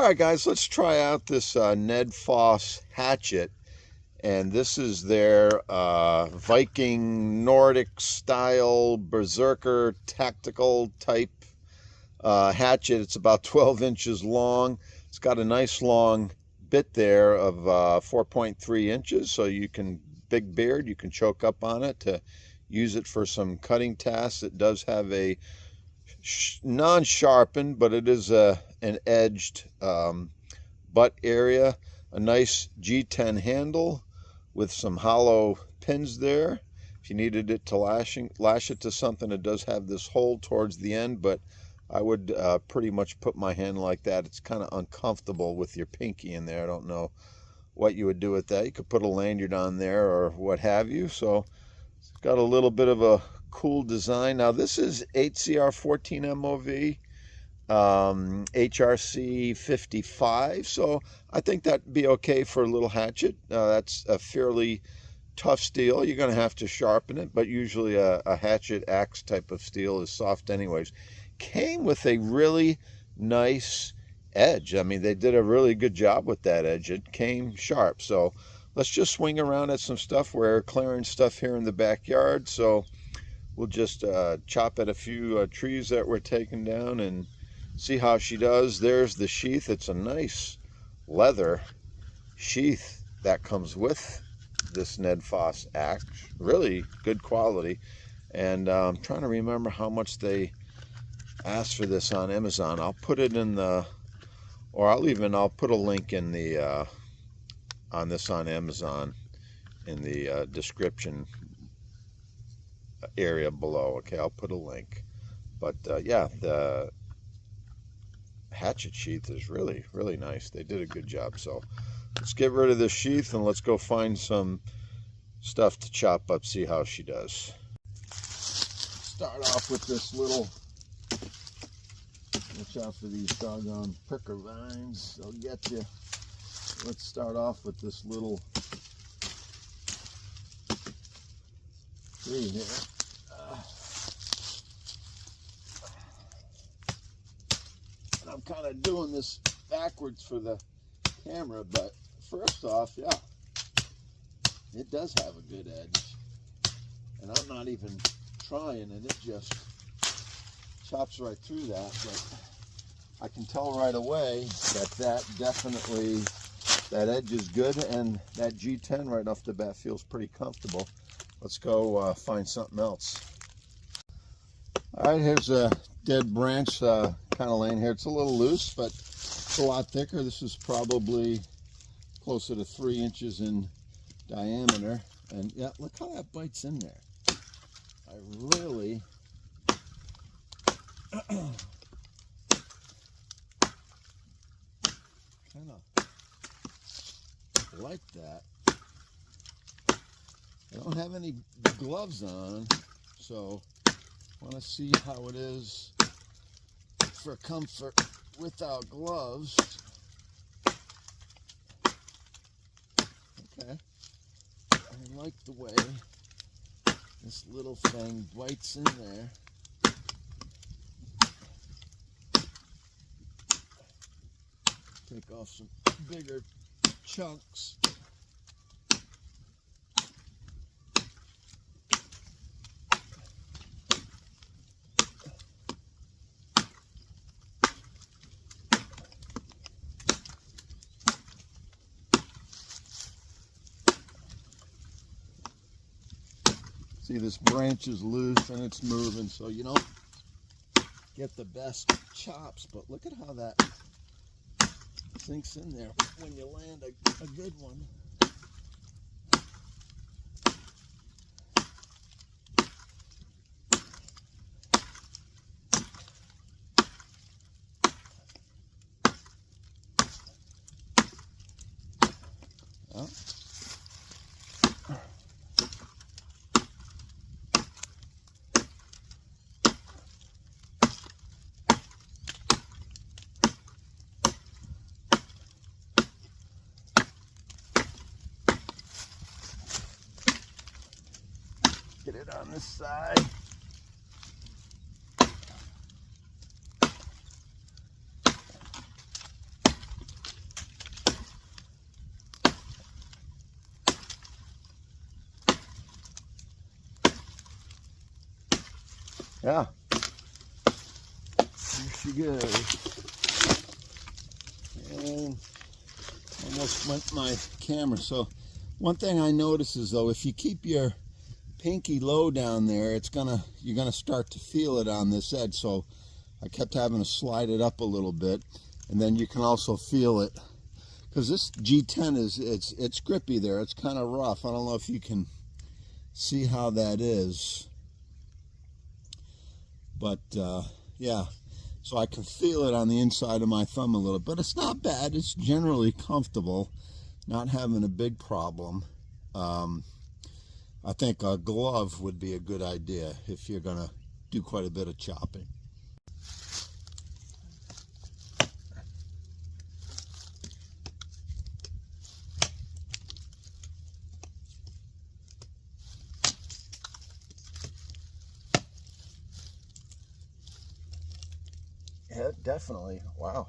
All right, guys, let's try out this Nedfoss hatchet. And this is their Viking Nordic style berserker tactical type hatchet. It's about 12 inches long. It's got a nice long bit there of 4.3 inches, so you can, big beard, you can choke up on it to use it for some cutting tasks. It does have a non-sharpened, but it is an edged butt area, a nice G10 handle with some hollow pins there. If you needed it to lash it to something, it does have this hole towards the end, but I would pretty much put my hand like that. It's kind of uncomfortable with your pinky in there. I don't know what you would do with that. You could put a lanyard on there or what have you. So it's got a little bit of a cool design. Now this is 8CR14 MOV, HRC 55, so I think that'd be okay for a little hatchet. That's a fairly tough steel. You're going to have to sharpen it, but usually a hatchet axe type of steel is soft anyways. Came with a really nice edge. I mean, they did a really good job with that edge. It came sharp. So let's just swing around at some stuff. We're clearing stuff here in the backyard, so we'll just chop at a few trees that we're taking down and see how she does. There's the sheath. It's a nice leather sheath that comes with this Nedfoss axe. Really good quality. And I'm trying to remember how much they asked for this on Amazon. I'll put it in the, or I'll put a link in the on this on Amazon in the description area below. Okay, I'll put a link. But yeah, the hatchet sheath is really nice. They did a good job. So let's get rid of this sheath and let's go find some stuff to chop up, see how she does. Start off with this little, watch out for these doggone pricker vines, they'll get you. Let's start off with this little tree here. I'm kind of doing this backwards for the camera, but first off, yeah, it does have a good edge, and I'm not even trying, and it just chops right through that. But I can tell right away that definitely, that edge is good, and that G10 right off the bat feels pretty comfortable. Let's go find something else. All right, here's a dead branch kind of laying here. It's a little loose, but it's a lot thicker. This is probably closer to 3 inches in diameter. And yeah, look how that bites in there. I really kind of like that. I don't have any gloves on, so I want to see how it is for comfort without gloves. Okay, I like the way this little thing bites in there. Take off some bigger chunks. See, this branch is loose and it's moving, so you don't get the best chops, but look at how that sinks in there when you land a good one. Well, get it on this side. Yeah. Here she goes. And almost went my camera. So one thing I notice is, though, if you keep your pinky low down there, you're gonna start to feel it on this edge. So I kept having to slide it up a little bit, and then you can also feel it because this G10 it's grippy there. It's kind of rough. I don't know if you can see how that is, but yeah. So I can feel it on the inside of my thumb a little, but it's not bad. It's generally comfortable, not having a big problem. I think a glove would be a good idea if you're going to do quite a bit of chopping. Yeah, definitely. Wow.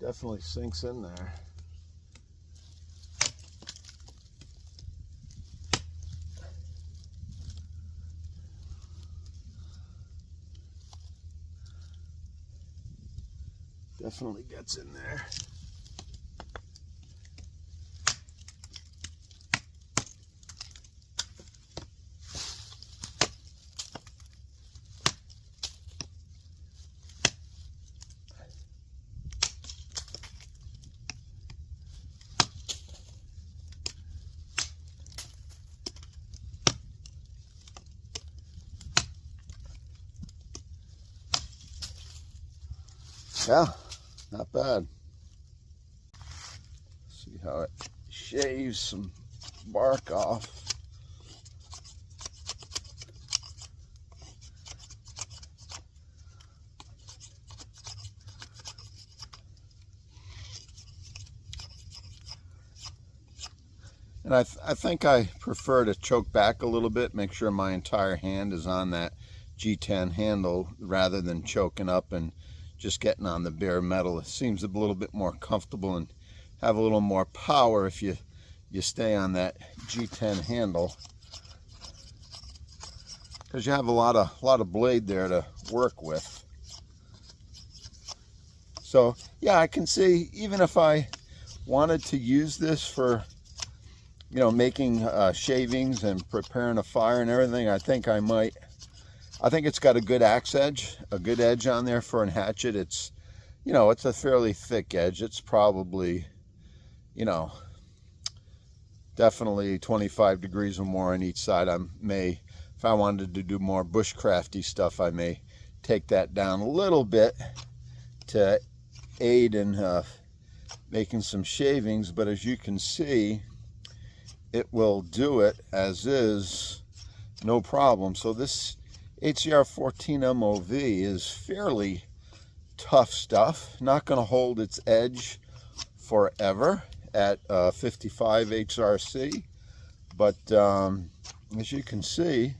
Definitely sinks in there. Definitely gets in there. Yeah, not bad. See how it shaves some bark off. And I think I prefer to choke back a little bit, make sure my entire hand is on that G10 handle rather than choking up and just getting on the bare metal. It seems a little bit more comfortable and have a little more power if you stay on that G10 handle, because you have a lot of blade there to work with. So yeah, I can see, even if I wanted to use this for, you know, making shavings and preparing a fire and everything, I think I might. I think it's got a good axe edge, a good edge on there for a hatchet. It's, you know, it's a fairly thick edge. It's probably, you know, definitely 25 degrees or more on each side. I may, if I wanted to do more bushcrafty stuff, I may take that down a little bit to aid in making some shavings. But as you can see, it will do it as is, no problem. So this HCR 14 MOV is fairly tough stuff. Not going to hold its edge forever at 55 HRC, but as you can see,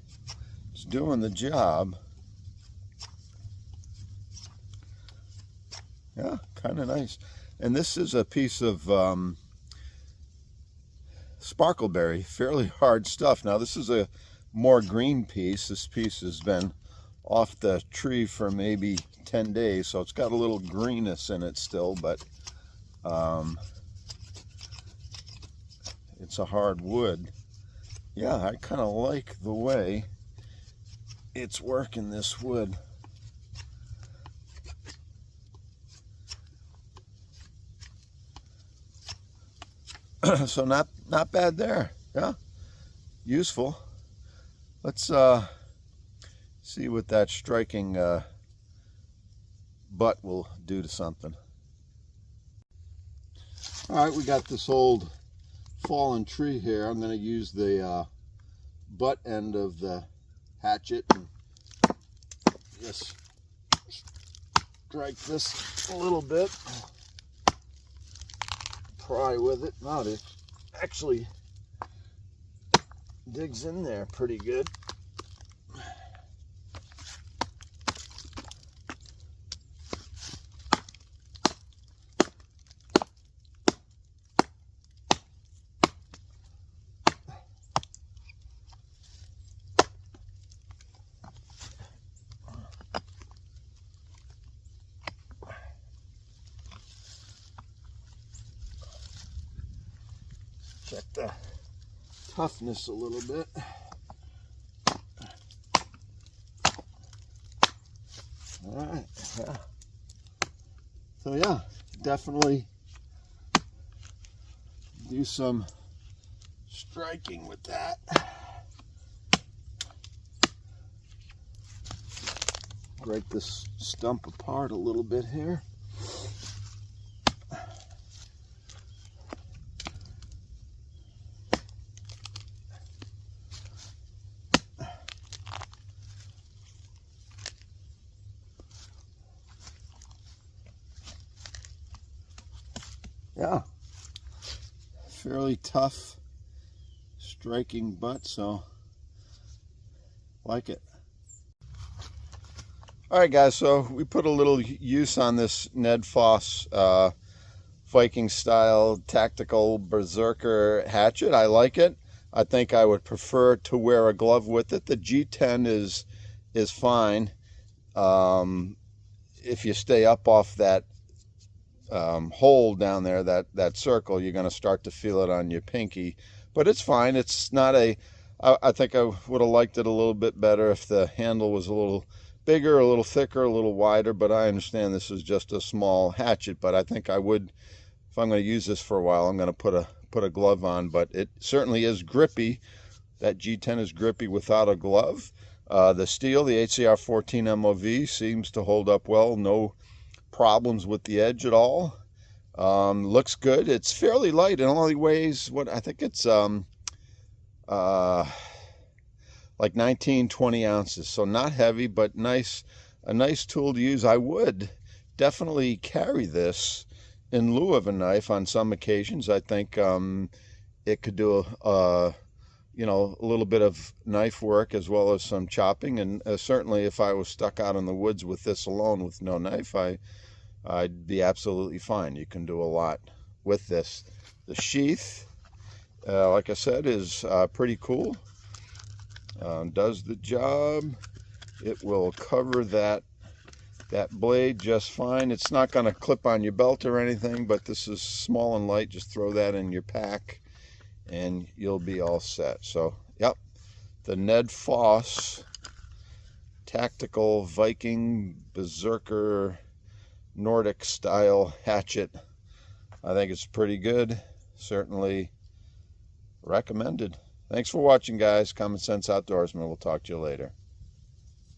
it's doing the job. Yeah, kind of nice. And this is a piece of sparkleberry, fairly hard stuff. Now this is a more green piece. This piece has been off the tree for maybe 10 days, so it's got a little greenness in it still, but it's a hard wood. Yeah, I kind of like the way it's working, this wood. So not bad there. Yeah, useful. Let's see what that striking butt will do to something. All right, we got this old fallen tree here. I'm going to use the butt end of the hatchet and just strike this a little bit. Pry with it. Now it actually digs in there pretty good. check the toughness a little bit. All right, yeah. So yeah, definitely do some striking with that. Break this stump apart a little bit here. Yeah, fairly tough striking butt, so like it. All right, guys, so we put a little use on this Nedfoss Viking style tactical berserker hatchet. I like it. I think I would prefer to wear a glove with it. The G10 is fine if you stay up off that hole down there, that circle. You're going to start to feel it on your pinky, but it's fine. It's not a I think I would have liked it a little bit better if the handle was a little bigger, a little thicker, a little wider, but I understand this is just a small hatchet. But I think I would, if I'm going to use this for a while, I'm going to put a glove on. But it certainly is grippy. That G10 is grippy without a glove. The steel, the HCR 14 MOV, seems to hold up well. No problems with the edge at all. Looks good. It's fairly light. It only weighs, what, I think it's like 19-20 ounces, so not heavy, but nice, a nice tool to use. I would definitely carry this in lieu of a knife on some occasions. I think it could do you know, a little bit of knife work as well as some chopping, and certainly if I was stuck out in the woods with this alone with no knife, I'd be absolutely fine. You can do a lot with this. The sheath, like I said, is pretty cool. Does the job. It will cover that blade just fine. It's not going to clip on your belt or anything, but this is small and light. Just throw that in your pack and you'll be all set. So, yep, the Nedfoss Tactical Viking Berserker Nordic style hatchet. I think it's pretty good. Certainly recommended. Thanks for watching, guys. Common Sense Outdoorsman. We'll talk to you later.